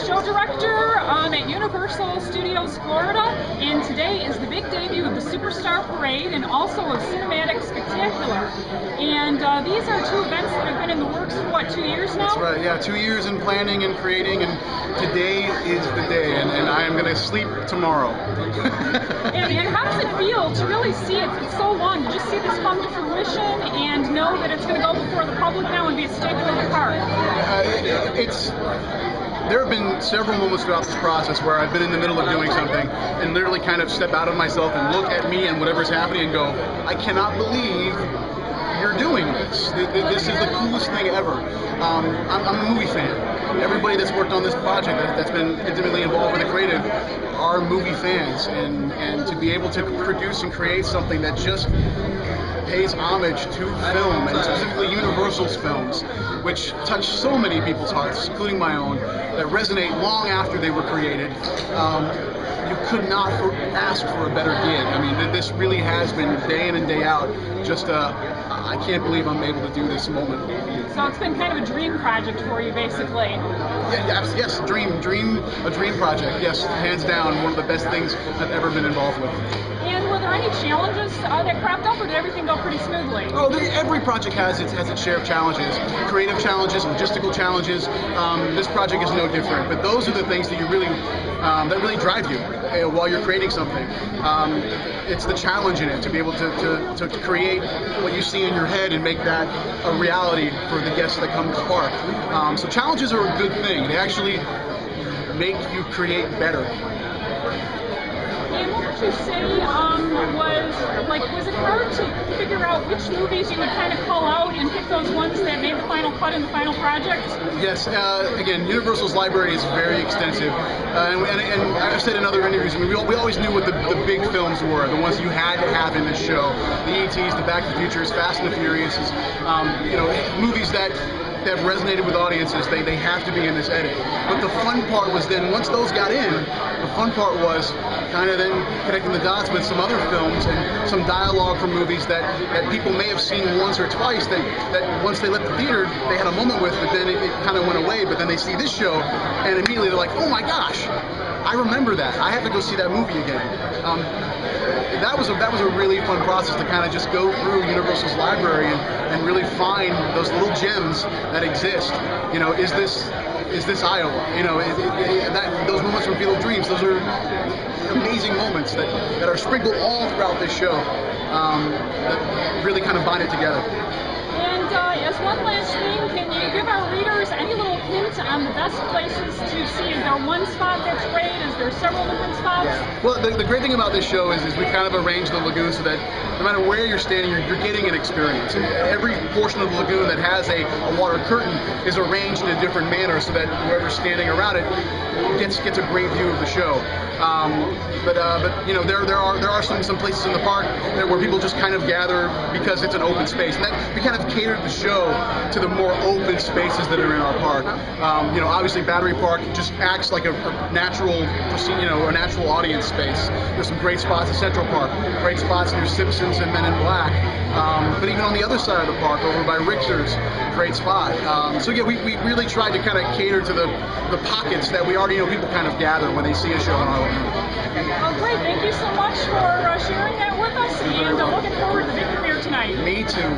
show director at Universal Studios Florida, and today is the big debut of the Superstar Parade and also of Cinematic Spectacular. And these are two events that have been in the works for, what, 2 years now? That's right, yeah, 2 years in planning and creating, and today is the day, and I am going to sleep tomorrow. And how does it feel to really see it? It's so long to just see this come to fruition and know that it's going to go before the public now and be a staple of the park? There have been several moments throughout this process where I've been in the middle of doing something and literally kind of step out of myself and look at me and whatever's happening and go, I cannot believe you're doing this. This is the coolest thing ever. I'm a movie fan. Everybody that's worked on this project that's been intimately involved with the creative are movie fans, and to be able to produce and create something that just pays homage to film, and specifically Universal's films, which touch so many people's hearts, including my own, that resonate long after they were created. You could not ask for a better gig. I mean, this really has been day in and day out. Just, I can't believe I'm able to do this moment. So it's been kind of a dream project for you, basically. Yes, a dream project. Yes, hands down, one of the best things I've ever been involved with. And were there any challenges that cropped up, or did everything go pretty smoothly? Oh, every project has its share of challenges, creative challenges, logistical challenges. This project is no different. But those are the things that really drive you while you're creating something. It's the challenge in it, to be able to create what you see in your head and make that a reality for the guests that come to the park. So challenges are a good thing. They actually make you create better. And what would you say was it hard to figure out which movies you would kind of call out and pick those ones that made the final cut in the final project? Yes, again, Universal's library is very extensive, and I've said in other interviews, I mean, we always knew what the big films were, the ones you had to have in this show. The E.T.s, the Back to the Futures, Fast and the Furiouses, movies that have resonated with audiences, they have to be in this edit. But the fun part was then, once those got in, the fun part was kind of then connecting the dots with some other films and some dialogue from movies that people may have seen once or twice, that once they left the theater, they had a moment with, but then it kind of went away, but then they see this show, and immediately they're like, oh my gosh, I remember that. I have to go see that movie again. That was a really fun process to kind of just go through Universal's library and really find those little gems that exist. You know, is this Aiello? You know, those moments from Field of Dreams. Those are amazing moments that are sprinkled all throughout this show that really kind of bind it together. And as one last thing, can you give our readers any little hint on the best places to see? Is there one spot that's great? Is there several different spots? Yeah. Well, the great thing about this show is we've kind of arranged the lagoon so that no matter where you're standing, you're getting an experience. And every portion of the lagoon that has a water curtain is arranged in a different manner so that whoever's standing around it gets a great view of the show. But you know, there are some places in the park where people just kind of gather because it's an open space, and that we kind of catered the show to the more open spaces that are in our park. You know, obviously Battery Park just acts like a natural, a natural audience space. There's some great spots at Central Park, great spots near Simpsons and Men in Black. But even on the other side of the park, over by Richter's, great spot. So yeah, we really tried to kind of cater to the pockets that we already know people kind of gather when they see a show on our lagoon. Well, great. Thank you so much for sharing that with us, and looking forward to the big premiere tonight. Me too.